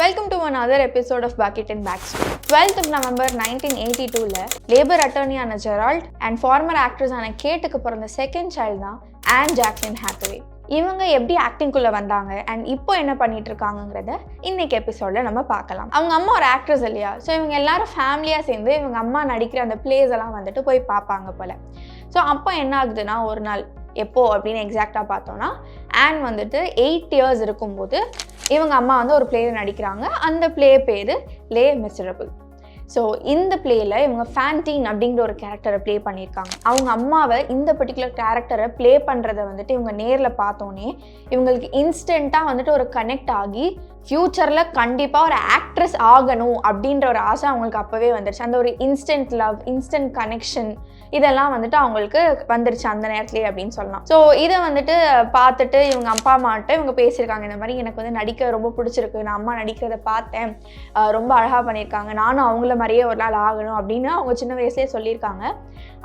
Welcome to another episode of Bucket and Backstory. 12th of November 1982ல labour அட்டர்னியான Gerald and former ஆக்ட்ரஸான கேட்டுக்கு பிறந்த செகண்ட் சைல்டு தான் ஆன் ஜாக்லின் ஹாத்தவே. இவங்க எப்படி ஆக்டிங்குள்ளே வந்தாங்க அண்ட் இப்போ என்ன பண்ணிட்டு இருக்காங்கிறத இன்னைக்கு எபிசோடில் நம்ம பார்க்கலாம். அவங்க அம்மா ஒரு ஆக்ட்ரஸ் இல்லையா, ஸோ இவங்க எல்லாரும் ஃபேமிலியாக சேர்ந்து இவங்க அம்மா நடிக்கிற அந்த பிளேஸ் எல்லாம் வந்துட்டு போய் பார்ப்பாங்க போல. ஸோ அப்போ என்ன ஆகுதுன்னா, ஒரு நாள் எப்போ அப்படின்னு எக்ஸாக்டாக பார்த்தோன்னா, ஆன் வந்துட்டு 8 years இருக்கும்போது இவங்க அம்மா வந்து ஒரு பிளேயில் நடிக்கிறாங்க. அந்த பிளே பேர் லே மிசரபிள். ஸோ இந்த பிளேயில் இவங்க ஃபேண்டீன் அப்படிங்கிற ஒரு கேரக்டரை ப்ளே பண்ணியிருக்காங்க. அவங்க அம்மாவை இந்த பர்டிகுலர் கேரக்டரை ப்ளே பண்ணுறதை வந்துட்டு இவங்க நேரில் பார்த்தோன்னே இவங்களுக்கு இன்ஸ்டண்ட்டாக வந்துட்டு ஒரு கனெக்ட் ஆகி ஃப்யூச்சரில் கண்டிப்பாக ஒரு ஆக்ட்ரஸ் ஆகணும் அப்படின்ற ஒரு ஆசை அவங்களுக்கு அப்போவே வந்துருச்சு. அந்த ஒரு இன்ஸ்டன்ட் லவ், இன்ஸ்டன்ட் கனெக்ஷன் இதெல்லாம் வந்துட்டு அவங்களுக்கு வந்துருச்சு அந்த நேரத்துலேயே அப்படின்னு சொல்லலாம். ஸோ இதை வந்துட்டு பார்த்துட்டு இவங்க அப்பா அம்மாட்ட இவங்க பேசியிருக்காங்க, இந்த மாதிரி எனக்கு வந்து நடிக்க ரொம்ப பிடிச்சிருக்கு, நான் அம்மா நடிக்கிறத பார்த்தேன், ரொம்ப அழகாக பண்ணியிருக்காங்க, நானும் அவங்கள மாதிரியே ஒரு நாள் ஆகணும் அப்படின்னு அவங்க சின்ன வயசுலேயே சொல்லியிருக்காங்க.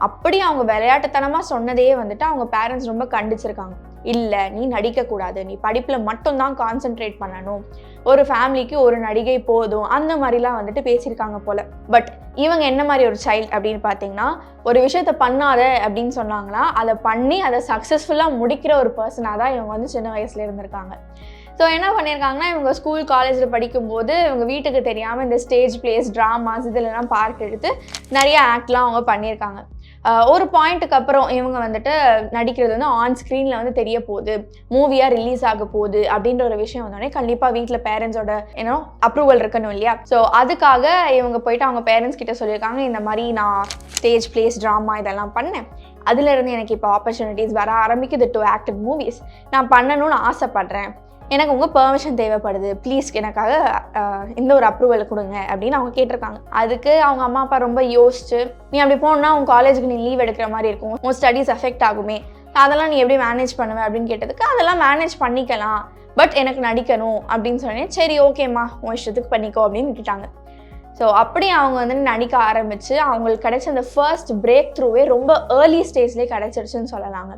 அப்படி அவங்க விளையாட்டுத்தனமாக சொன்னதே வந்துட்டு அவங்க பேரண்ட்ஸ் ரொம்ப கண்டிச்சிருக்காங்க. இல்லை, நீ நடிக்கக்கூடாது, நீ படிப்பில் மட்டும்தான் கான்சென்ட்ரேட் பண்ணணும், ஒரு ஃபேமிலிக்கு ஒரு நடிகை போதும், அந்த மாதிரிலாம் வந்துட்டு பேசியிருக்காங்க போல. பட் இவங்க என்ன மாதிரி ஒரு சைல்டு அப்படின்னு பார்த்தீங்கன்னா, ஒரு விஷயத்த பண்ணாத அப்படின்னு சொன்னாங்களா, அதை பண்ணி அதை சக்ஸஸ்ஃபுல்லாக முடிக்கிற ஒரு பர்சனாக தான் இவங்க வந்து சின்ன வயசுல இருந்திருக்காங்க. ஸோ என்ன பண்ணியிருக்காங்கன்னா, இவங்க ஸ்கூல் காலேஜில் படிக்கும்போது இவங்க வீட்டுக்கு தெரியாமல் இந்த ஸ்டேஜ் பிளேஸ், ட்ராமாஸ் இதிலெல்லாம் பார்ட் எடுத்து நிறைய ஆக்ட்லாம் அவங்க பண்ணியிருக்காங்க. ஒரு பாயிண்ட்டுக்கு அப்புறம் இவங்க வந்துட்டு நடிக்கிறது வந்து ஆன் ஸ்க்ரீனில் வந்து தெரிய போகுது, மூவியாக ரிலீஸ் ஆக போகுது அப்படின்ற ஒரு விஷயம் வந்தோடனே கண்டிப்பாக வீட்டில் பேரண்ட்ஸோட அப்ரூவல் இருக்கணும் இல்லையா. ஸோ அதுக்காக இவங்க போயிட்டு அவங்க பேரண்ட்ஸ் கிட்ட சொல்லியிருக்காங்க, இந்த மாதிரி நான் ஸ்டேஜ் பிளேஸ், ட்ராமா இதெல்லாம் பண்ணேன், அதுலேருந்து எனக்கு இப்போ ஆப்பர்ச்சுனிட்டிஸ் வர ஆரம்பிக்குது டு ஆக்ட் இன் மூவிஸ், நான் பண்ணணும்னு ஆசைப்பட்றேன், எனக்கு உங்கள் பெர்மிஷன் தேவைப்படுது, ப்ளீஸ் எனக்காக இந்த ஒரு அப்ரூவல் கொடுங்க அப்படின்னு அவங்க கேட்டிருக்காங்க. அதுக்கு அவங்க அம்மா அப்பா ரொம்ப யோசிச்சு, நீ அப்படி போனா உன் காலேஜுக்கு நீ லீவ் எடுக்கிற மாதிரி இருக்கும், உன் ஸ்டடீஸ் அஃபெக்ட் ஆகுமே, அதெல்லாம் நீ எப்படி மேனேஜ் பண்ணுவேன் அப்படின்னு கேட்டதுக்கு, அதெல்லாம் மேனேஜ் பண்ணிக்கலாம், பட் எனக்கு நடிக்கணும் அப்படின்னு சொன்னேன். சரி ஓகேம்மா, உன் இஷ்டத்துக்கு பண்ணிக்கோ அப்படின்னு விட்டுட்டாங்க. ஸோ அப்படி அவங்க வந்து நடிக்க ஆரம்பித்து அவங்களுக்கு கிடைச்ச அந்த ஃபர்ஸ்ட் பிரேக் த்ரூவே ரொம்ப ஏர்லி ஸ்டேஜ்லேயே கிடச்சிருச்சுன்னு சொல்லலாங்க.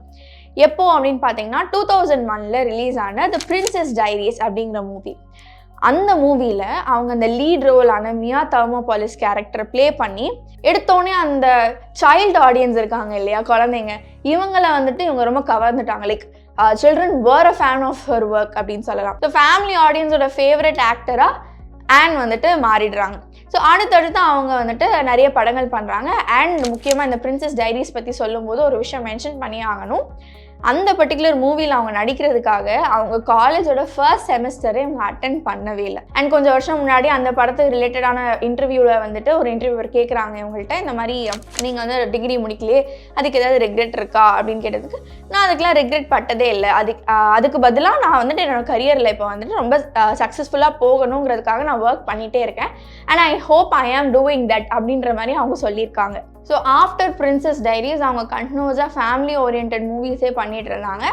எப்போ அப்படின்னு பார்த்தீங்கன்னா 2001 ரிலீஸ் ஆன த பிரின்சஸ் டைரிஸ் அப்படிங்கிற மூவி. அந்த மூவியில் அவங்க அந்த லீட் ரோலான மியா தெர்மோபாலிஸ் கேரக்டரை ப்ளே பண்ணி எடுத்தோடனே அந்த சைல்டு ஆடியன்ஸ் இருக்காங்க இல்லையா, குழந்தைங்க, இவங்களை வந்துட்டு இவங்க ரொம்ப கவர்ந்துட்டாங்க. Like children were a fan of her work அப்படின்னு சொல்லலாம். ஸோ ஃபேமிலி ஆடியன்ஸோட ஃபேவரட் ஆக்டராக ஆன் வந்துட்டு மாறிடுறாங்க. ஸோ அடுத்தடுத்து அவங்க வந்துட்டு நிறைய படங்கள் பண்ணுறாங்க. அண்ட் முக்கியமாக இந்த பிரின்சஸ் டைரிஸ் பற்றி சொல்லும்போது ஒரு விஷயம் மென்ஷன் பண்ணி ஆகணும். அந்த பர்டிகுலர் மூவியில் அவங்க நடிக்கிறதுக்காக அவங்க காலேஜோட ஃபர்ஸ்ட் செமஸ்டரே அவங்க அட்டென்ட் பண்ணவே இல்லை. அண்ட் கொஞ்சம் வருஷம் முன்னாடி அந்த படத்துக்கு ரிலேட்டடான இன்டர்வியூவில் வந்துட்டு ஒரு இன்டர்வியூவர் கேட்குறாங்க இவங்கள்ட்ட, இந்த மாதிரி நீங்கள் வந்து டிகிரி முடிக்கலையே, அதுக்கு ஏதாவது ரெக்ரெட் இருக்கா அப்படின்னு கேட்டதுக்கு, நான் அதுக்கெலாம் ரெக்ரெட் பட்டதே இல்லை, அதுக்கு பதிலாக நான் வந்துட்டு என்னோட கரியரில் இப்போ வந்துட்டு ரொம்ப சக்ஸஸ்ஃபுல்லாக போகணுங்கிறதுக்காக நான் ஒர்க் பண்ணிகிட்டே இருக்கேன், அண்ட் ஐ ஹோப் ஐ ஆம் டூயிங் தட் அப்படின்ற மாதிரி அவங்க சொல்லியிருக்காங்க. ஸோ ஆஃப்டர் பிரின்சஸ் டைரிஸ் அவங்க கண்டினியூஸாக ஃபேமிலி ஓரியன்ட் மூவிஸே பண்ணிட்டு இருந்தாங்க.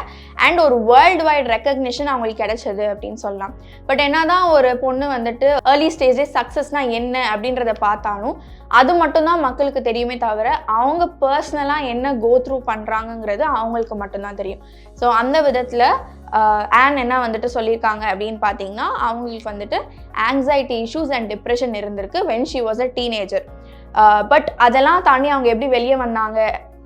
அண்ட் ஒரு வேர்ல்டு வைட் ரெக்கக்னிஷன் அவங்களுக்கு கிடைச்சது அப்படின்னு சொல்லலாம். பட் என்ன தான் ஒரு பொண்ணு வந்துட்டு ஏர்லி ஸ்டேஜே சக்ஸஸ்னால் என்ன அப்படின்றத பார்த்தாலும் அது மட்டும்தான் மக்களுக்கு தெரியுமே தவிர அவங்க பர்சனலாக என்ன கோ த்ரூ பண்ணுறாங்கங்கிறது அவங்களுக்கு மட்டும்தான் தெரியும். ஸோ அந்த விதத்தில் ஆன் என்ன வந்துட்டு சொல்லியிருக்காங்க அப்படின்னு பார்த்தீங்கன்னா, அவங்களுக்கு வந்துட்டு ஆங்ஸைட்டி இஷ்யூஸ் அண்ட் டிப்ரெஷன் இருந்திருக்கு when she was a teenager. But அதெல்லாம் தாண்டி அவங்க எப்படி வெளியே வந்தாங்க,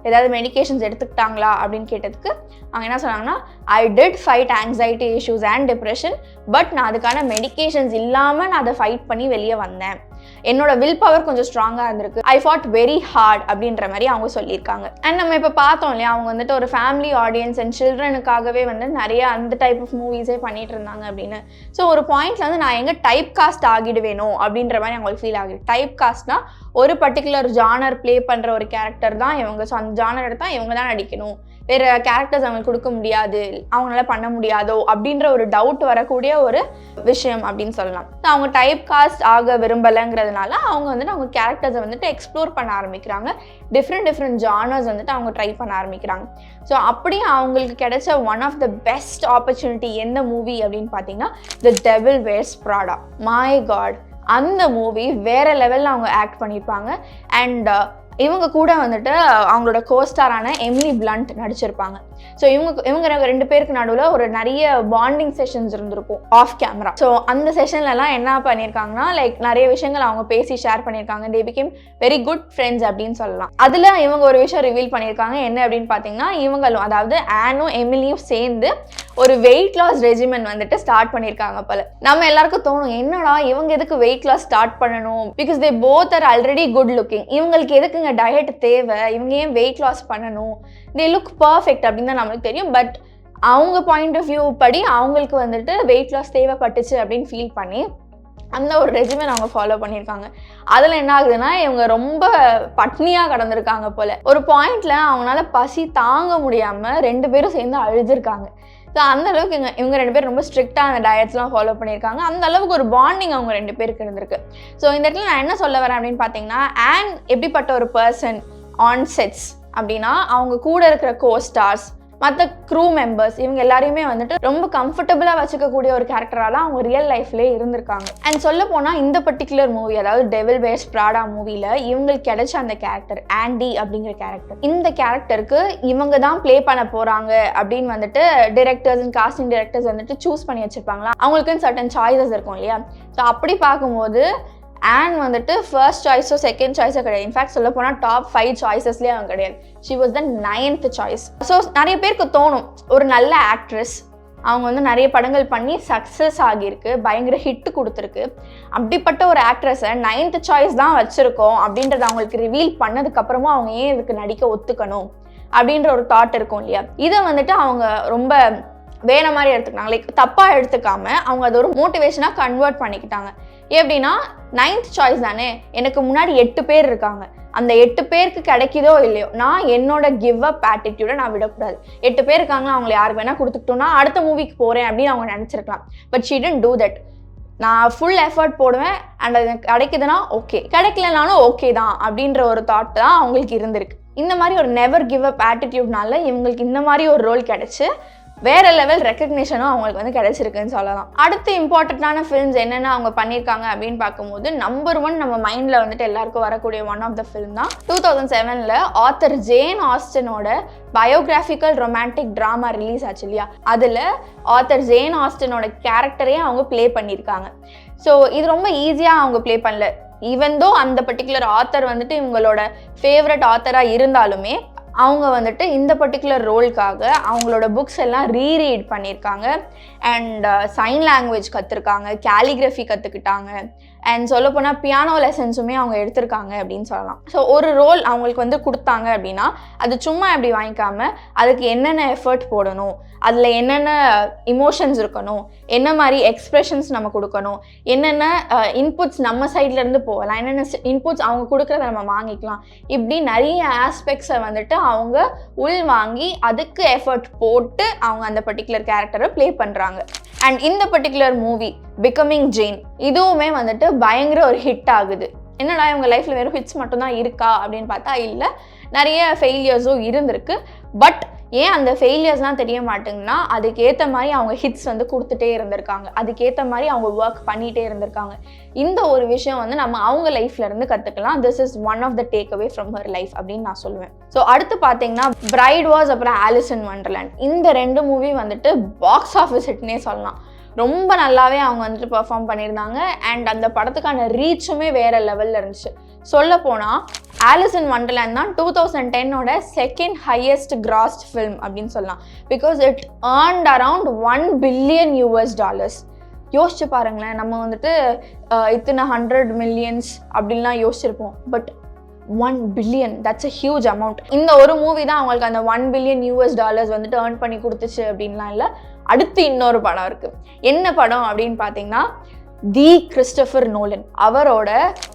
ஏதாவது மெடிக்கேஷன்ஸ் எடுத்துக்கிட்டாங்களா அப்படின்னு கேட்டதுக்கு அவங்க என்ன சொன்னாங்கன்னா, I did fight anxiety issues and depression, but நான் அதுக்கான மெடிக்கேஷன்ஸ் இல்லாமல் நான் அதை ஃபைட் பண்ணி வெளியே வந்தேன், என்னோட வில் பவர் கொஞ்சம் ஸ்ட்ராங்காக இருந்திருக்கு, ஐ ஃபாட் வெரி ஹார்ட் அப்படின்ற மாதிரி அவங்க சொல்லியிருக்காங்க. அண்ட் நம்ம இப்போ பார்த்தோம் இல்லையா, அவங்க வந்துட்டு ஒரு ஃபேமிலி ஆடியன்ஸ் அண்ட் சில்ட்ரனுக்காகவே வந்து நிறைய அந்த டைப் ஆஃப் மூவிஸே பண்ணிட்டு இருந்தாங்க அப்படின்னு. ஸோ ஒரு பாயிண்ட்ல வந்து நான் எங்கே டைப் காஸ்ட் ஆகிடுவேனோ அப்படின்ற மாதிரி அவங்களுக்கு ஃபீல் ஆகுது. டைப் காஸ்ட்னா ஒரு பர்டிகுலர் ஜானர் ப்ளே பண்ணுற ஒரு கேரக்டர் தான் இவங்க, ஸோ அந்த ஜானர் எடுத்தால் இவங்க தான் நடிக்கணும், வேறு கேரக்டர்ஸ் அவங்களுக்கு கொடுக்க முடியாது, அவங்களால பண்ண முடியாதோ அப்படின்ற ஒரு டவுட் வரக்கூடிய ஒரு விஷயம் அப்படின்னு சொல்லலாம். ஸோ அவங்க டைப் காஸ்ட் ஆக விரும்பலைங்கிறதுனால அவங்க வந்துட்டு அவங்க கேரக்டர்ஸை வந்துட்டு எக்ஸ்ப்ளோர் பண்ண ஆரம்பிக்கிறாங்க, டிஃப்ரெண்ட் ஜானர்ஸ் வந்துட்டு அவங்க ட்ரை பண்ண ஆரம்பிக்கிறாங்க. ஸோ அப்படி அவங்களுக்கு கிடைச்ச one of the best opportunity எந்த மூவி அப்படின்னு பார்த்தீங்கன்னா, the devil wears Prada. My god, அந்த மூவி வேற லெவலில் அவங்க ஆக்ட் பண்ணியிருப்பாங்க. அண்ட் இவங்க கூட வந்துட்டு அவங்களோட கோஸ்டாரான எமிலி பிளண்ட் நடிச்சிருப்பாங்க. ஸோ இவங்க 2 பேருக்கு நடுவில் ஒரு நிறைய பாண்டிங் செஷன்ஸ் இருந்திருக்கும் ஆஃப் கேமரா. ஸோ அந்த செஷன்லலாம் என்ன பண்ணியிருக்காங்கன்னா லைக் நிறைய விஷயங்கள் அவங்க பேசி ஷேர் பண்ணியிருக்காங்க. தே பிகேம் வெரி குட் ஃப்ரெண்ட்ஸ் அப்படின்னு சொல்லலாம். அதில் இவங்க ஒரு விஷயம் ரிவீல் பண்ணியிருக்காங்க. என்ன அப்படின்னு பார்த்தீங்கன்னா, இவங்களும் அதாவது ஆனும் எமிலியும் சேர்ந்து ஒரு வெயிட் லாஸ் ரெஜிமென் வந்துட்டு ஸ்டார்ட் பண்ணியிருக்காங்க போல. நம்ம எல்லாருக்கும் தோணும், என்னடா இவங்க எதுக்கு வெயிட் லாஸ் ஸ்டார்ட் பண்ணணும், because they both are already good looking, இவங்களுக்கு எதுக்குங்க டயட் தேவை, இவங்க ஏன் வெயிட் லாஸ் பண்ணணும், தே லுக் பர்ஃபெக்ட் அப்படின்னு தான் நம்மளுக்கு தெரியும். பட் அவங்க பாயிண்ட் ஆஃப் வியூ படி அவங்களுக்கு வந்துட்டு வெயிட் லாஸ் தேவைப்பட்டுச்சு அப்படின்னு ஃபீல் பண்ணி அந்த ஒரு ரெஜிமென் அவங்க ஃபாலோ பண்ணியிருக்காங்க. அதில் என்ன ஆகுதுன்னா, இவங்க ரொம்ப பட்னியாக கடந்திருக்காங்க போல. ஒரு பாயிண்ட்ல அவங்களால பசி தாங்க முடியாமல் 2 பேரும் சேர்ந்து அழுதுருக்காங்க. ஸோ அந்த அளவுக்கு இவங்க 2 பேரும் ரொம்ப ஸ்ட்ரிக்டாக அந்த டயட்ஸ்லாம் ஃபாலோ பண்ணியிருக்காங்க. அந்த அளவுக்கு ஒரு பாண்டிங் அவங்க 2 பேருக்கு இருந்திருக்கு. ஸோ இந்த இடத்துல நான் என்ன சொல்ல வரேன் அப்படின்னு பார்த்தீங்கன்னா, ஆன் எப்படிப்பட்ட ஒரு பர்சன் ஆன் செட்ஸ் அப்படின்னா, அவங்க கூட இருக்கிற கோஸ்டார்ஸ், மற்ற க்ரூ மெம்பர்ஸ், இவங்க எல்லாரையுமே வந்துட்டு ரொம்ப கம்ஃபர்டபுளாக வச்சுக்கக்கூடிய ஒரு கேரக்டரால அவங்க ரியல் லைஃப்லேயே இருந்திருக்காங்க. அண்ட் சொல்ல போனால் இந்த பர்டிகுலர் மூவி, அதாவது டெவில் வேர்ஸ் பிராடா மூவியில் இவங்களுக்கு கிடைச்ச அந்த கேரக்டர் ஆண்டி அப்படிங்கிற கேரக்டர், இந்த கேரக்டருக்கு இவங்க தான் ப்ளே பண்ண போகிறாங்க அப்படின்னு வந்துட்டு டிரெக்டர்ஸ் அண்ட் காஸ்டிங் டிரெக்டர்ஸ் வந்துட்டு சூஸ் பண்ணி வச்சுருப்பாங்களா. அவங்களுக்குன்னு சர்டன் சாய்ஸஸ் இருக்கும் இல்லையா. ஸோ அப்படி பார்க்கும்போது ஆன் வந்துட்டு ஃபர்ஸ்ட் சாய்ஸோ செகண்ட் சாய்ஸோ கிடையாது. இன்ஃபேக்ட் சொல்ல போனால் டாப் 5 சாய்ஸஸ்லேயே அவங்க கிடையாது. She was the 9th choice. So நிறைய பேருக்கு தோணும், ஒரு நல்ல ஆக்ட்ரஸ், அவங்க வந்து நிறைய படங்கள் பண்ணி சக்ஸஸ் ஆகியிருக்கு, பயங்கர ஹிட் கொடுத்துருக்கு, அப்படிப்பட்ட ஒரு ஆக்ட்ரஸை 9th சாய்ஸ் தான் வச்சுருக்கோம் அப்படின்றத அவங்களுக்கு ரிவீல் பண்ணதுக்கப்புறமா அவங்க ஏன் இதுக்கு நடிக்க ஒத்துக்கணும் அப்படின்ற ஒரு தாட் இருக்கும் இல்லையா. இதை வந்துட்டு அவங்க ரொம்ப வேற மாதிரி எடுத்துக்கிட்டாங்க. லைக் தப்பாக எடுத்துக்காம அவங்க அதை ஒரு மோட்டிவேஷனாக கன்வெர்ட் பண்ணிக்கிட்டாங்க. எப்படின்னா, 9th சாய்ஸ் தானே, எனக்கு முன்னாடி 8 பேர் இருக்காங்க, அந்த 8 பேருக்கு கிடைக்குதோ இல்லையோ, நான் என்னோட கிவ் அப் ஆட்டிடியூடை நான் விடக்கூடாது. 8 பேர் இருக்காங்க, அவங்களை யாருக்கு வேணால் கொடுத்துக்கிட்டோம்னா அடுத்த மூவிக்கு போகிறேன் அப்படின்னு அவங்க நினச்சிருக்கலாம். But she didn't do that. நான் ஃபுல் எஃபர்ட் போடுவேன், அண்ட் அது கிடைக்குதுன்னா ஓகே, கிடைக்கலனாலும் ஓகே தான் அப்படின்ற ஒரு தாட் தான் அவங்களுக்கு இருந்திருக்கு. இந்த மாதிரி ஒரு நெவர் கிவ் அப் ஆட்டிடியூட்னால இவங்களுக்கு இந்த மாதிரி ஒரு ரோல் கிடைச்சு வேற லெவல் ரெக்கக்னிஷனும் அவங்களுக்கு வந்து கிடைச்சிருக்குன்னு சொல்லலாம். அடுத்து இம்பார்ட்டண்ட்டான ஃபிலிம்ஸ் என்னென்ன அவங்க பண்ணியிருக்காங்க அப்படின்னு பார்க்கும்போது, நம்பர் 1 நம்ம மைண்டில் வந்துட்டு எல்லாருக்கும் வரக்கூடிய ஒன் ஆஃப் த ஃபிலிம் தான் 2007 ஆத்தர் ஜேன் ஆஸ்டனோட பயோகிராஃபிக்கல் ரொமான்டிக் ட்ராமா ரிலீஸ் ஆச்சு இல்லையா. அதில் ஆத்தர் ஜேன் ஆஸ்டனோட கேரக்டரே அவங்க ப்ளே பண்ணியிருக்காங்க. ஸோ இது ரொம்ப ஈஸியாக அவங்க ப்ளே பண்ணல. ஈவன் தோ அந்த பர்டிகுலர் ஆத்தர் வந்துட்டு இவங்களோட ஃபேவரட் ஆத்தராக இருந்தாலுமே அவங்க வந்துட்டு இந்த பர்டிகுலர் ரோலுக்காக அவங்களோட புக்ஸ் எல்லாம் ரீரீட் பண்ணியிருக்காங்க. அண்ட் சைன் லாங்குவேஜ் கற்றுருக்காங்க, கேலிகிராஃபி கற்றுக்கிட்டாங்க, அண்ட் சொல்லப்போனால் பியானோ லெசன்ஸுமே அவங்க எடுத்திருக்காங்க அப்படின்னு சொல்லலாம். ஸோ ஒரு ரோல் அவங்களுக்கு வந்து கொடுத்தாங்க அப்படின்னா அது சும்மா எப்படி வாங்கிக்காமல் அதுக்கு என்னென்ன எஃபர்ட் போடணும், அதில் என்னென்ன இமோஷன்ஸ் இருக்கணும், என்ன மாதிரி எக்ஸ்ப்ரெஷன்ஸ் நம்ம கொடுக்கணும், என்னென்ன இன்புட்ஸ் நம்ம சைட்லேருந்து போகலாம், என்னென்ன இன்புட்ஸ் அவங்க கொடுக்குறத நம்ம வாங்கிக்கலாம், இப்படி நிறைய ஆஸ்பெக்ட்ஸை வந்துட்டு அவங்க உள் வாங்கி அதுக்கு எஃபர்ட் போட்டு அவங்க அந்த பர்டிகுலர் கேரக்டரை ப்ளே பண்ணுறாங்க. அண்ட் இந்த பர்டிகுலர் மூவி பிகமிங் ஜேன் இதுவுமே வந்துட்டு பயங்கர ஒரு ஹிட் ஆகுது. என்னடா இவங்க லைஃப்பில் வெறும் ஹிட்ஸ் மட்டும்தான் இருக்கா அப்படின்னு பார்த்தா இல்லை, நிறைய ஃபெயிலியர்ஸும் இருந்திருக்கு. பட் ஏன் அந்த ஃபெயிலியர்ஸ்லாம் தெரிய மாட்டேங்குன்னா, அதுக்கேற்ற மாதிரி அவங்க ஹிட்ஸ் வந்து கொடுத்துட்டே இருந்திருக்காங்க, அதுக்கேற்ற மாதிரி அவங்க ஒர்க் பண்ணிகிட்டே இருந்திருக்காங்க. இந்த ஒரு விஷயம் வந்து நம்ம அவங்க லைஃப்லேருந்து கற்றுக்கலாம். This is one of the take away from her life அப்படின்னு நான் சொல்லுவேன். ஸோ அடுத்து பார்த்தீங்கன்னா பிரைட் வாஸ், அப்புறம் ஆலிஸ் இன் வண்டர்லேண்ட், இந்த 2 மூவி வந்துட்டு பாக்ஸ் ஆஃபீஸ் ஹிட்னே சொல்லலாம். ரொம்ப நல்லாவே அவங்க வந்துட்டு பெர்ஃபார்ம் பண்ணியிருந்தாங்க. அண்ட் அந்த படத்துக்கான ரீச்சுமே வேறு லெவலில் இருந்துச்சு. சொல்ல போனால் ஆலிஸ் இன் வண்டர்லேண்ட் தான் 2010 செகண்ட் ஹையஸ்ட் கிராஸ்ட் ஃபில்ம் அப்படின்னு சொல்லலாம். Because it earned around $1 billion. யோசிச்சு பாருங்களேன், நம்ம வந்துட்டு இத்தனை 100 million அப்படின்லாம் யோசிச்சிருப்போம். But $1 billion, that's a huge amount. இந்த ஒரு மூவி தான் அவங்களுக்கு அந்த $1 billion வந்துட்டு ஏர்ன் பண்ணி கொடுத்துச்சு அப்படின்லாம் இல்லை. அடுத்து இன்னொரு படம் இருக்குது. என்ன படம் அப்படின்னு பார்த்தீங்கன்னா, தி கிறிஸ்டோபர் நோலன் அவரோட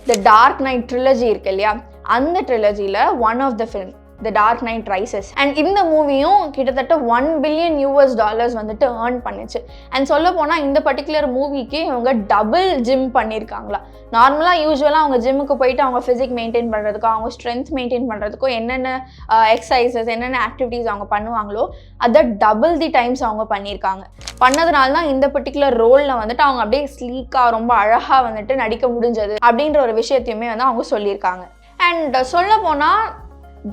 த டார்க் நைட் ட்ரிலஜி இருக்கு இல்லையா, அந்த ட்ரிலஜியில் one of the film The Dark Knight Rises. And இந்த மூவியும் கிட்டத்தட்ட $1 billion வந்துட்டு ஏர்ன் பண்ணிச்சு. அண்ட் சொல்ல போனால் இந்த பர்டிகுலர் மூவிக்கு இவங்க டபுள் ஜிம் பண்ணியிருக்காங்களா. நார்மலாக யூஸ்வலாக அவங்க ஜிம்முக்கு போயிட்டு அவங்க ஃபிசிக் மெயின்டைன் பண்ணுறதுக்கோ அவங்க ஸ்ட்ரென்த் மெயின்டைன் பண்ணுறதுக்கோ என்னென்ன எக்ஸசைசஸ் என்னென்ன ஆக்டிவிட்டீஸ் அவங்க பண்ணுவாங்களோ அதை டபுள் தி டைம்ஸ் அவங்க பண்ணியிருக்காங்க. பண்ணதுனால தான் இந்த பர்டிகுலர் ரோலில் வந்துட்டு அவங்க அப்படியே ஸ்லீக்காக ரொம்ப அழகாக வந்துட்டு நடிக்க முடிஞ்சது அப்படின்ற ஒரு விஷயத்தையுமே வந்து அவங்க சொல்லியிருக்காங்க. அண்ட் சொல்ல போனால்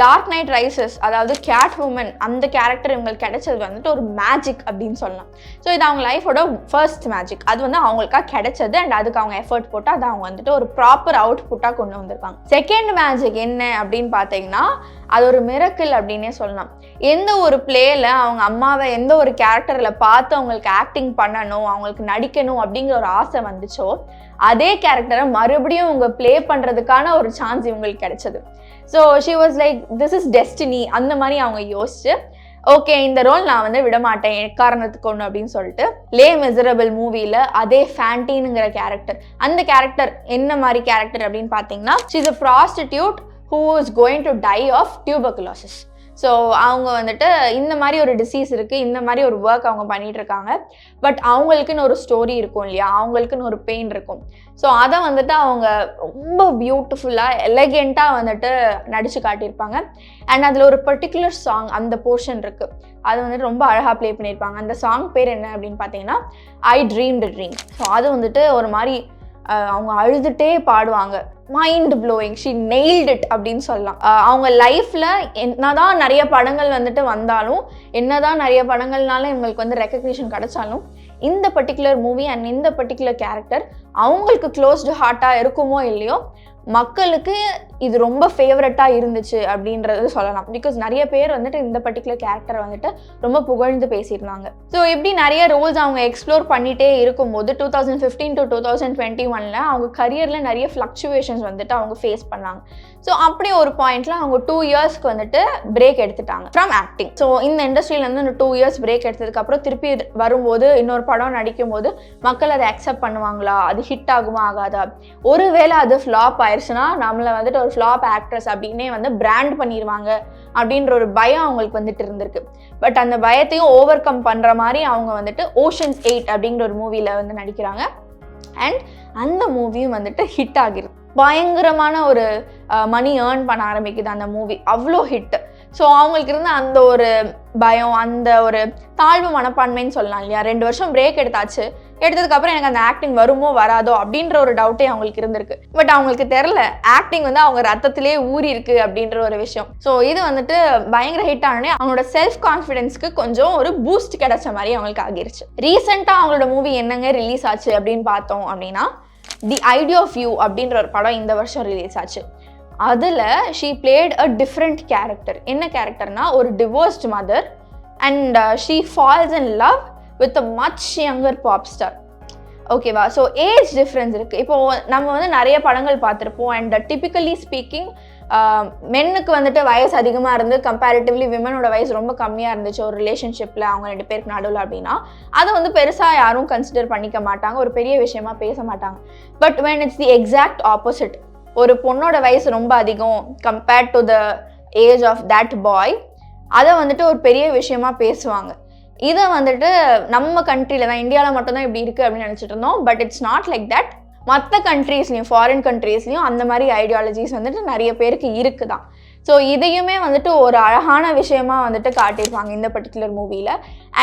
டார்க் நைட் ரைசஸ், அதாவது கேட் உமன், அந்த கேரக்டர் இவங்களுக்கு கிடைச்சது வந்துட்டு ஒரு மேஜிக் அப்படின்னு சொல்லலாம். ஸோ இது அவங்க லைஃபோட ஃபர்ஸ்ட் மேஜிக். அது வந்து அவங்களுக்காக கிடைச்சது அண்ட் அதுக்கு அவங்க எஃபர்ட் போட்டு அதை அவங்க வந்துட்டு ஒரு ப்ராப்பர் அவுட்புட்டாக கொண்டு வந்திருக்காங்க. செகண்ட் மேஜிக் என்ன அப்படின்னு பார்த்தீங்கன்னா அது ஒரு மிரக்கிள் அப்படின்னே சொல்லலாம். எந்த ஒரு பிளேல அவங்க அம்மாவை எந்த ஒரு கேரக்டரில் பார்த்து அவங்களுக்கு ஆக்டிங் பண்ணணும், அவங்களுக்கு நடிக்கணும் அப்படிங்கிற ஒரு ஆசை வந்துச்சோ அதே கேரக்டரை மறுபடியும் அவங்க ப்ளே பண்ணுறதுக்கான ஒரு சான்ஸ் இவங்களுக்கு கிடைச்சது. So she was like this is destiny அந்த மாதிரி அவங்க யோசிச்சு ஓகே இந்த ரோல் நான் வந்து விடமாட்டேன் காரணத்துக்கு ஒன்று அப்படின்னு சொல்லிட்டு லே மிசரபிள் மூவியில் அதே ஃபேண்டினுங்கிற கேரக்டர், அந்த கேரக்டர் என்ன மாதிரி கேரக்டர் அப்படின்னு பார்த்தீங்கன்னா she is a prostitute who is going to die of tuberculosis. So அவங்க வந்துட்டு இந்த மாதிரி ஒரு டிசீஸ் இருக்குது, இந்த மாதிரி ஒரு ஒர்க் அவங்க பண்ணிகிட்டு இருக்காங்க. பட் அவங்களுக்குன்னு ஒரு ஸ்டோரி இருக்கும் இல்லையா, அவங்களுக்குன்னு ஒரு பெயின் இருக்கும். ஸோ அதை வந்துட்டு அவங்க ரொம்ப பியூட்டிஃபுல்லாக எலகெண்ட்டாக வந்துட்டு நடித்து காட்டியிருப்பாங்க. அண்ட் அதில் ஒரு பர்டிகுலர் சாங் அந்த போர்ஷன் இருக்குது, அது வந்துட்டு ரொம்ப அழகாக ப்ளே பண்ணியிருப்பாங்க. அந்த சாங் பேர் என்ன அப்படின்னு பார்த்தீங்கன்னா ஐ ட்ரீம்டு ட்ரீம். ஸோ அது வந்துட்டு ஒரு மாதிரி அவங்க அழுதுகிட்டே பாடுவாங்க. Mind blowing, she nailed it அப்படின்னு சொல்லலாம். அவங்க லைஃப்பில் என்னதான் நிறைய படங்கள் வந்துட்டு வந்தாலும், என்னதான் நிறைய படங்கள்னால இவங்களுக்கு வந்து ரெக்கக்னிஷன் கிடைச்சாலும், இந்த பர்டிகுலர் மூவி அண்ட் இந்த பர்டிகுலர் கேரக்டர் அவங்களுக்கு க்ளோஸ்டு ஹார்ட்டாக இருக்குமோ இல்லையோ மக்களுக்கு இது ரொம்ப ஃபேவரட்டாக இருந்துச்சு அப்படின்றது சொல்லலாம். பிகாஸ் நிறைய பேர் வந்துட்டு இந்த பர்டிகுலர் கேரக்டரை வந்துட்டு ரொம்ப புகழ்ந்து பேசியிருந்தாங்க. ஸோ இப்படி நிறைய ரோல்ஸ் அவங்க எக்ஸ்ப்ளோர் பண்ணிகிட்டே இருக்கும்போது 2015 to 2021 அவங்க கரியரில் நிறைய ஃப்ளக்சுவேஷன்ஸ் வந்துட்டு அவங்க ஃபேஸ் பண்ணாங்க. ஸோ அப்படி ஒரு பாயிண்ட்ல அவங்க 2 இயர்ஸ்க்கு வந்துட்டு பிரேக் எடுத்துட்டாங்க ஃப்ரம் ஆக்டிங். ஸோ இந்த இண்டஸ்ட்ரியிலேருந்து இந்த 2 இயர்ஸ் பிரேக் எடுத்ததுக்கப்புறம் திருப்பி வரும்போது இன்னொரு படம் நடிக்கும் போது மக்கள் அதை அக்செப்ட் பண்ணுவாங்களா, அது ஹிட் ஆகுமா ஆகாதா, ஒருவேளை அது ஃப்ளாப் ஆயிடுச்சுன்னா நம்மளை வந்துட்டு ஒரு ஃப்ளாப் ஆக்ட்ரஸ் அப்படின்னே வந்து பிராண்ட் பண்ணிடுவாங்க அப்படின்ற ஒரு பயம் அவங்களுக்கு வந்துட்டு இருந்திருக்கு. பட் அந்த பயத்தையும் ஓவர் கம் பண்ணுற மாதிரி அவங்க வந்துட்டு ஓஷன்ஸ் 8 அப்படிங்கிற ஒரு மூவியில் வந்து நடிக்கிறாங்க. அண்ட் அந்த மூவியும் வந்துட்டு ஹிட் ஆகிருக்கு. பயங்கரமான ஒரு மணி ஏர்ன் பண்ண ஆரம்பிக்குது அந்த மூவி, அவ்வளோ ஹிட். ஸோ அவங்களுக்கு இருந்த அந்த ஒரு பயம், அந்த ஒரு தாழ்வு மனப்பான்மைன்னு சொல்லலாம் இல்லையா. 2 வருஷம் பிரேக் எடுத்ததுக்கப்புறம் எனக்கு அந்த ஆக்டிங் வருமோ வராதோ அப்படின்ற ஒரு டவுட்டே அவங்களுக்கு இருந்திருக்கு. பட் அவங்களுக்கு தெரில ஆக்டிங் வந்து அவங்க ரத்தத்திலே ஊறி இருக்கு அப்படின்ற ஒரு விஷயம். ஸோ இது வந்துட்டு பயங்கர ஹிட் ஆனே அவங்களோட செல்ஃப் கான்ஃபிடென்ஸ்க்கு கொஞ்சம் ஒரு பூஸ்ட் கிடைச்ச மாதிரி அவங்களுக்கு ஆகிருச்சு. ரீசெண்டாக அவங்களோட மூவி என்னங்க ரிலீஸ் ஆச்சு அப்படின்னு பார்த்தோம் அப்படின்னா தி ஐடியா ஆஃப் யூ அப்படின்ற ஒரு படம் இந்த வருஷம் ரிலீஸ் ஆச்சு. அதில் she played a different character. என்ன கேரக்டர்னா ஒரு divorced mother and she falls in love with a much younger pop star. ஓகேவா. ஸோ ஏஜ் டிஃப்ரென்ஸ் இருக்குது. இப்போது நம்ம வந்து நிறைய படங்கள் பார்த்துருப்போம். அண்ட் டிப்பிக்கலி ஸ்பீக்கிங் மென்னுக்கு வந்துட்டு வயசு அதிகமாக இருந்து கம்பேரிட்டிவ்லி விமனோட வயசு ரொம்ப கம்மியாக இருந்துச்சு ஒரு ரிலேஷன்ஷிப்பில் அவங்க 2 பேருக்கு நடுவில் அப்படின்னா அதை வந்து பெருசாக யாரும் கன்சிடர் பண்ணிக்க மாட்டாங்க, ஒரு பெரிய விஷயமா பேச மாட்டாங்க. But when it's the exact opposite, ஒரு பொண்ணோட வயசு ரொம்ப அதிகம் compared to the age of that boy, அதை வந்துட்டு ஒரு பெரிய விஷயமா பேசுவாங்க. இதை வந்துட்டு நம்ம கண்ட்ரியில் தான், இந்தியாவில் மட்டும்தான் இப்படி இருக்குது அப்படின்னு நினச்சிட்டு இருந்தோம். But it's not like that. மற்ற கண்ட்ரீஸ்லையும் ஃபாரின் கண்ட்ரீஸ்லையும் அந்த மாதிரி ஐடியாலஜிஸ் வந்துட்டு நிறைய பேருக்கு இருக்குதான். ஸோ இதையுமே வந்துட்டு ஒரு அழகான விஷயமா வந்துட்டு காட்டியிருப்பாங்க இந்த பர்டிகுலர் மூவியில்.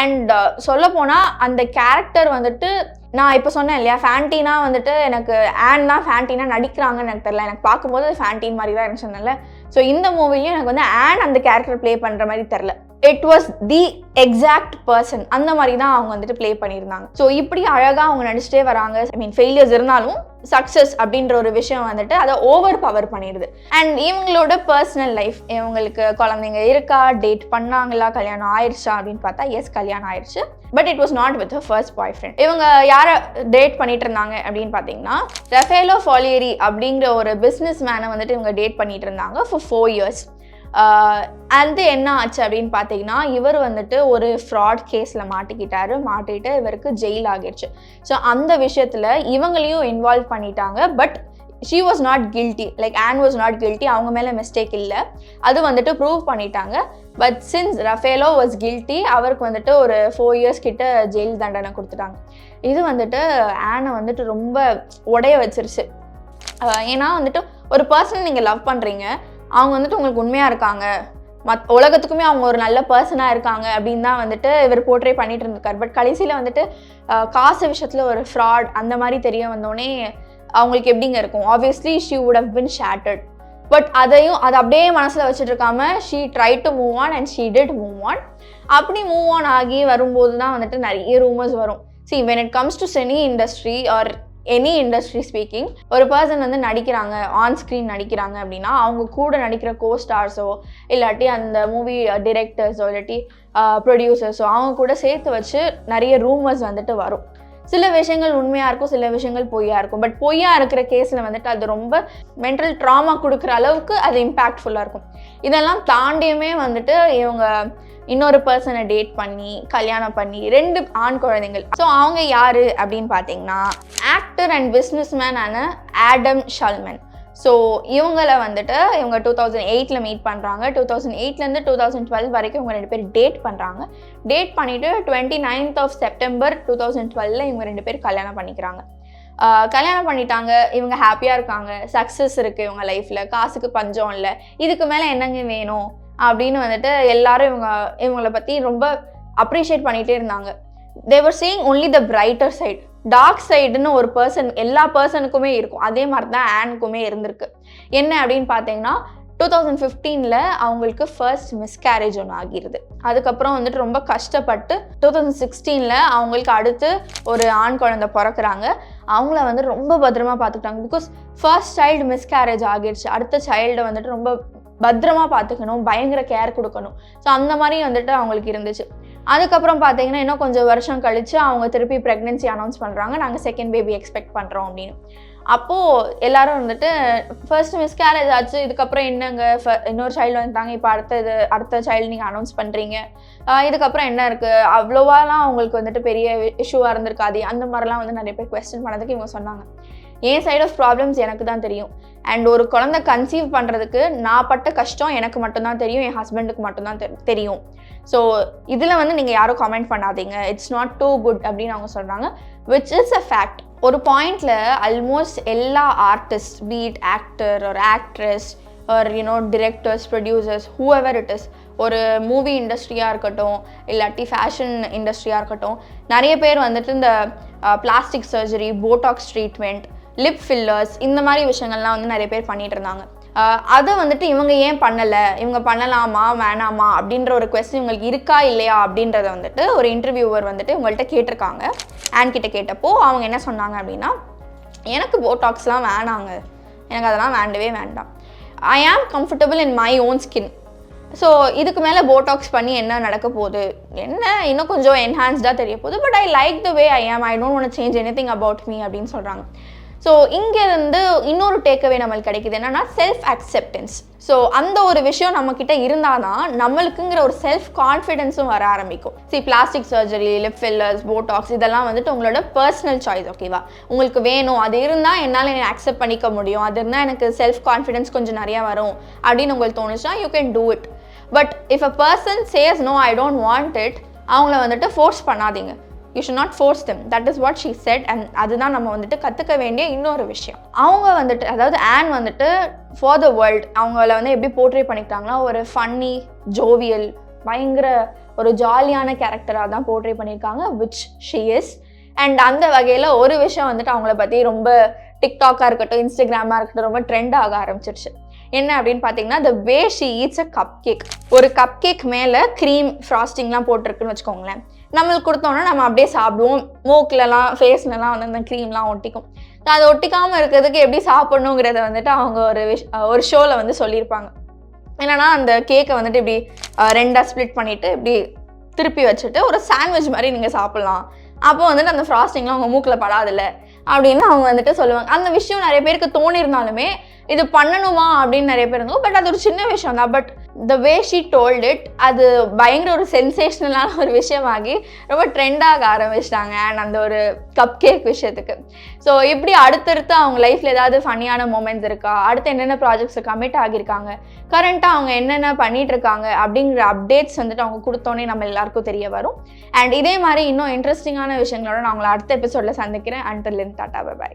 அண்ட் சொல்லப்போனால் அந்த கேரக்டர் வந்துட்டு நான் இப்போ சொன்னேன் இல்லையா, ஃபேண்டினா வந்துட்டு எனக்கு ஆன் தான் ஃபேண்டினா நடிக்கிறாங்கன்னு எனக்கு தெரியல, எனக்கு பார்க்கும்போது அது ஃபேண்டின் மாதிரி தான் எனக்கு சொன்னேன்ல. ஸோ இந்த மூவிலையும் எனக்கு வந்து ஆன் அந்த கேரக்டர் ப்ளே பண்ணுற மாதிரி தெரில. It was the exact person, அந்த மாதிரி தான் அவங்க வந்துட்டு ப்ளே பண்ணியிருந்தாங்க. ஸோ இப்படி அழகாக அவங்க நடிச்சிட்டே வராங்க. ஐ மீன் ஃபெயிலியர்ஸ் இருந்தாலும் சக்ஸஸ் அப்படின்ற ஒரு விஷயம் வந்துட்டு அதை ஓவர் பவர் பண்ணிடுது. அண்ட் இவங்களோட பர்சனல் லைஃப், இவங்களுக்கு குழந்தைங்க இருக்கா, டேட் பண்ணாங்களா, கல்யாணம் ஆயிடுச்சா அப்படின்னு பார்த்தா எஸ் கல்யாணம் ஆயிடுச்சு. But it was not with first bye friend. இவங்க யாரை டேட் பண்ணிட்டு இருந்தாங்க அப்படின்னு பார்த்தீங்கன்னா ரஃபேலோ ஃபாலியரி அப்படிங்கிற ஒரு பிஸ்னஸ் மேனை வந்துட்டு இவங்க டேட் பண்ணிட்டு இருந்தாங்க ஃபார் 4 years. அது என்ன ஆச்சு அப்படின்னு பார்த்தீங்கன்னா இவர் வந்துட்டு ஒரு ஃப்ராட் கேஸில் மாட்டிட்டு இவருக்கு ஜெயில் ஆகிடுச்சு. ஸோ அந்த விஷயத்தில் இவங்களையும் இன்வால்வ் பண்ணிட்டாங்க. But she was not guilty, like Anne was not guilty, அவங்க மேலே மிஸ்டேக் இல்லை, அது வந்துட்டு ப்ரூவ் பண்ணிட்டாங்க. பட் சின்ஸ் ரஃபேலோ வாஸ் கில்ட்டி, அவருக்கு வந்துட்டு ஒரு 4 years கிட்ட ஜெயில் தண்டனை கொடுத்துட்டாங்க. இது வந்துட்டு ஆனை வந்துட்டு ரொம்ப உடைய வச்சிருச்சு. ஏன்னா வந்துட்டு ஒரு பர்சன் நீங்கள் லவ் பண்ணுறீங்க, அவங்க வந்துட்டு உங்களுக்கு உண்மையாக இருக்காங்க, உலகத்துக்குமே அவங்க ஒரு நல்ல பர்சனாக இருக்காங்க அப்படின்னு தான் வந்துட்டு இவர் போர்ட்ரே பண்ணிட்டு இருந்திருக்காரு. பட் கடைசியில் வந்துட்டு காசு விஷயத்தில் ஒரு ஃப்ராட் அந்த மாதிரி தெரிய வந்தோடனே அவங்களுக்கு எப்படிங்க இருக்கும். Obviously she would have been shattered. But அதை அப்படியே மனசில் வச்சுட்டு இருக்காம she try to move on and she did move on. அப்படி மூவ் ஆன் ஆகி வரும்போது தான் வந்துட்டு நிறைய ரூமர்ஸ் வரும். See, when it comes to cine industry or any industry speaking, ஒரு பர்சன் வந்து நடிக்கிறாங்க, ஆன் ஸ்க்ரீன் நடிக்கிறாங்க அப்படின்னா அவங்க கூட நடிக்கிற கோஸ்டார்ஸோ இல்லாட்டி அந்த மூவி டிரெக்டர்ஸோ இல்லாட்டி ப்ரொடியூசர்ஸோ அவங்க கூட சேர்த்து வச்சு நிறைய ரூமர்ஸ் வந்துட்டு வரும். சில விஷயங்கள் உண்மையாக இருக்கும், சில விஷயங்கள் பொய்யா இருக்கும். பட் பொய்யா இருக்கிற கேஸில் வந்துட்டு அது ரொம்ப மென்டல் ட்ராமா கொடுக்குற அளவுக்கு அது இம்பேக்ட்ஃபுல்லாக இருக்கும். இதெல்லாம் தாண்டியுமே வந்துட்டு இவங்க இன்னொரு பர்சனை டேட் பண்ணி கல்யாணம் பண்ணி 2 ஆண் குழந்தைகள். ஸோ அவங்க யார் அப்படின்னு பார்த்தீங்கன்னா ஆக்டர் அண்ட் பிஸ்னஸ்மேனான ஆடம் ஷல்மன். ஸோ இவங்களை வந்துட்டு இவங்க 2008 மீட் பண்ணுறாங்க. 2008 2012 வரைக்கும் இவங்க 2 பேர் டேட் பண்ணுறாங்க. டேட் பண்ணிவிட்டு 29th செப்டம்பர் 2012 இவங்க 2 பேர் கல்யாணம் பண்ணிக்கிறாங்க. கல்யாணம் பண்ணிட்டாங்க. இவங்க ஹாப்பியாக இருக்காங்க, சக்ஸஸ் இருக்குது இவங்க லைஃப்பில், காசுக்கு பஞ்சம் இல்லை, இதுக்கு மேலே என்னங்க வேணும் அப்படின்னு வந்துட்டு எல்லாரும் இவங்களை பற்றி ரொம்ப அப்ரிஷியேட் பண்ணிகிட்டே இருந்தாங்க. they were seeing only the brighter side. Dark சைடுன்னு ஒரு பர்சன் எல்லா பர்சனுக்குமே இருக்கும். அதே மாதிரி தான் ஆனுக்குமே இருந்திருக்கு. என்ன அப்படின்னு பார்த்தீங்கன்னா 2015 அவங்களுக்கு ஃபர்ஸ்ட் மிஸ்கேரேஜ் ஒன்று ஆகிருது. அதுக்கப்புறம் வந்துட்டு ரொம்ப கஷ்டப்பட்டு 2016 அவங்களுக்கு அடுத்து ஒரு ஆண் குழந்தை பிறக்கிறாங்க. அவங்கள வந்து ரொம்ப பத்திரமா பார்த்துக்கிட்டாங்க. பிகாஸ் ஃபர்ஸ்ட் சைல்டு மிஸ்கேரேஜ் ஆகிடுச்சு, அடுத்த சைல்டை வந்துட்டு ரொம்ப பத்திரமா பார்த்துக்கணும், பயங்கர கேர் கொடுக்கணும். ஸோ அந்த மாதிரி வந்துட்டு அவங்களுக்கு இருந்துச்சு. அதுக்கப்புறம் பார்த்தீங்கன்னா இன்னும் கொஞ்சம் வருஷம் கழித்து அவங்க திருப்பி ப்ரெக்னென்சி அனௌன்ஸ் பண்ணுறாங்க, நாங்கள் செகண்ட் பேபி எக்ஸ்பெக்ட் பண்ணுறோம் அப்படின்னு. அப்போது எல்லாரும் வந்துட்டு ஃபர்ஸ்ட் மிஸ்கேரேஜ் ஆச்சு, இதுக்கப்புறம் என்னங்க இன்னொரு சைல்டு வந்துட்டாங்க, இப்போ அடுத்த சைல்டு நீங்கள் அனௌன்ஸ் பண்ணுறீங்க, இதுக்கப்புறம் என்ன இருக்குது, அவ்வளோவாலாம் அவங்களுக்கு வந்துட்டு பெரிய இஷ்யூவாக இருந்திருக்காது. அந்த மாதிரிலாம் வந்து நிறைய பேர் குவெஸ்சன் பண்ணதுக்கு இவங்க சொன்னாங்க, என் சைட் ஆஃப் ப்ராப்ளம்ஸ் எனக்கு தான் தெரியும். அண்ட் ஒரு குழந்தை கன்சீவ் பண்ணுறதுக்கு நான் பட்ட கஷ்டம் எனக்கு மட்டும்தான் தெரியும், என் ஹஸ்பண்டுக்கு மட்டும்தான் தெரியும். ஸோ இதில் வந்து நீங்கள் யாரும் கமெண்ட் பண்ணாதீங்க, இட்ஸ் நாட் டூ குட் அப்படின்னு அவங்க சொல்கிறாங்க. Which is a fact. ஒரு பாயிண்டில் ஆல்மோஸ்ட் எல்லா ஆர்டிஸ்ட், பீட் ஆக்டர் ஒரு ஆக்ட்ரஸ் ஒரு directors, producers, whoever it is, ஒரு மூவி இண்டஸ்ட்ரியாக இருக்கட்டும் இல்லாட்டி ஃபேஷன் இண்டஸ்ட்ரியாக இருக்கட்டும், நிறைய பேர் வந்துட்டு இந்த plastic surgery, Botox treatment, lip fillers, இந்த மாதிரி விஷயங்கள்லாம் வந்து நிறைய பேர் பண்ணிகிட்டு இருந்தாங்க. அதை வந்துட்டு இவங்க ஏன் பண்ணலை, இவங்க பண்ணலாமா வேணாமா அப்படின்ற ஒரு கொஸ்டின் இவங்களுக்கு இருக்கா இல்லையா அப்படின்றத வந்துட்டு ஒரு இன்டர்வியூவர் வந்துட்டு இவங்கள்ட்ட கேட்டிருக்காங்க. ஆன்கிட்ட கேட்டப்போ அவங்க என்ன சொன்னாங்க அப்படின்னா, எனக்கு போட்டாக்ஸ்லாம் வேணாங்க, எனக்கு அதெல்லாம் வேண்டவே வேண்டாம், ஐ ஆம் comfortable in my own skin. So இதுக்கு மேலே போட்டாக்ஸ் பண்ணி என்ன நடக்க போகுது, என்ன இன்னும் கொஞ்சம் என்ஹான்ஸ்டாக தெரிய போகுது, பட் ஐ லைக் த வே ஐ ஆம், ஐ don't want change anything about me அப்படின்னு சொல்கிறாங்க. ஸோ இங்கேருந்து இன்னொரு டேக்அவே நம்மளுக்கு கிடைக்குது என்னன்னா செல்ஃப் அக்செப்டன்ஸ். ஸோ அந்த ஒரு விஷயம் நம்மக்கிட்ட இருந்தால் தான் நம்மளுக்குங்கிற ஒரு செல்ஃப் கான்ஃபிடென்ஸும் வர ஆரம்பிக்கும். Plastic surgery, lip fillers, Botox இதெல்லாம் வந்துட்டு உங்களோட பர்சனல் சாய்ஸ், ஓகேவா, உங்களுக்கு வேணும், அது இருந்தால் என்னால் என்னை அக்செப்ட் பண்ணிக்க முடியும், அது இருந்தால் எனக்கு செல்ஃப் கான்ஃபிடென்ஸ் கொஞ்சம் நிறையா வரும் அப்படின்னு உங்களுக்கு தோணுச்சுன்னா you can do it. But if a person says no I don't want it, அவங்கள வந்துட்டு ஃபோர்ஸ் பண்ணாதீங்க. You should not force them, that is what she said. And அதுதான் நம்ம வந்துட்டு கற்றுக்க வேண்டிய இன்னொரு விஷயம். அவங்க வந்துட்டு அதாவது ஆன் வந்துட்டு ஃபார் த வேர்ல்ட் அவங்கள வந்து எப்படி போர்ட்ரே பண்ணிக்கிட்டாங்கன்னா ஒரு ஃபன்னி, ஜோவியல், பயங்கர ஒரு ஜாலியான கேரக்டராக தான் போர்ட்ரே பண்ணியிருக்காங்க, விச் ஷீ இஸ். அண்ட் அந்த வகையில் ஒரு விஷயம் வந்துட்டு அவங்கள பற்றி ரொம்ப டிக்டாக்காக இருக்கட்டும், இன்ஸ்டாகிராமாக இருக்கட்டும், ரொம்ப ட்ரெண்ட் ஆக ஆரம்பிச்சிருச்சு. என்ன அப்படின்னு பார்த்தீங்கன்னா, the way she eats a cupcake. ஒரு கப் கேக் மேலே க்ரீம் ஃப்ராஸ்டிங்லாம் போட்டிருக்குன்னு வச்சுக்கோங்களேன், நம்மளுக்கு கொடுத்தோன்னா நம்ம அப்படியே சாப்பிடுவோம், மூக்கிலலாம் ஃபேஸ்லலாம் வந்து அந்த க்ரீம்லாம் ஒட்டிக்கும். அது ஒட்டிக்காமல் இருக்கிறதுக்கு எப்படி சாப்பிட்ணுங்கிறத வந்துட்டு அவங்க ஒரு ஷோவில் வந்து சொல்லியிருப்பாங்க. என்னென்னா அந்த கேக்கை வந்துட்டு இப்படி 2ஆக ஸ்ப்ளிட் பண்ணிவிட்டு இப்படி திருப்பி வச்சுட்டு ஒரு சாண்ட்விச் மாதிரி நீங்கள் சாப்பிட்லாம், அப்போ வந்துட்டு அந்த ஃப்ராஸ்டிங்லாம் அவங்க மூக்கில் படாதில்ல அப்படின்னு அவங்க வந்துட்டு சொல்லுவாங்க. அந்த விஷயம் நிறைய பேருக்கு தோணியிருந்தாலுமே இது பண்ணணுமா அப்படின்னு நிறைய பேர் இருந்தோம். பட் அது ஒரு சின்ன விஷயம் தான். But the way she told it, அது பயங்கர ஒரு சென்சேஷனலான ஒரு விஷயமாகி ரொம்ப ட்ரெண்டாக ஆரம்பிச்சிட்டாங்க அண்ட் அந்த ஒரு கப் கேக் விஷயத்துக்கு. ஸோ இப்படி அடுத்தடுத்து அவங்க லைஃப்பில் ஏதாவது ஃபன்னியான மூமெண்ட்ஸ் இருக்கா, அடுத்து என்னென்ன ப்ராஜெக்ட்ஸை கமிட் ஆகியிருக்காங்க, கரண்ட்டாக அவங்க என்னென்ன பண்ணிகிட்டு இருக்காங்க அப்படிங்கிற அப்டேட்ஸ் வந்துட்டு அவங்க கொடுத்தோன்னே நம்ம எல்லாருக்கும் தெரிய வரும். அண்ட் இதே மாதிரி இன்னும் இன்ட்ரெஸ்டிங்கான விஷயங்களோட நான் உங்களை அடுத்த எபிசோடில் சந்திக்கிறேன். Until then tata bye bye.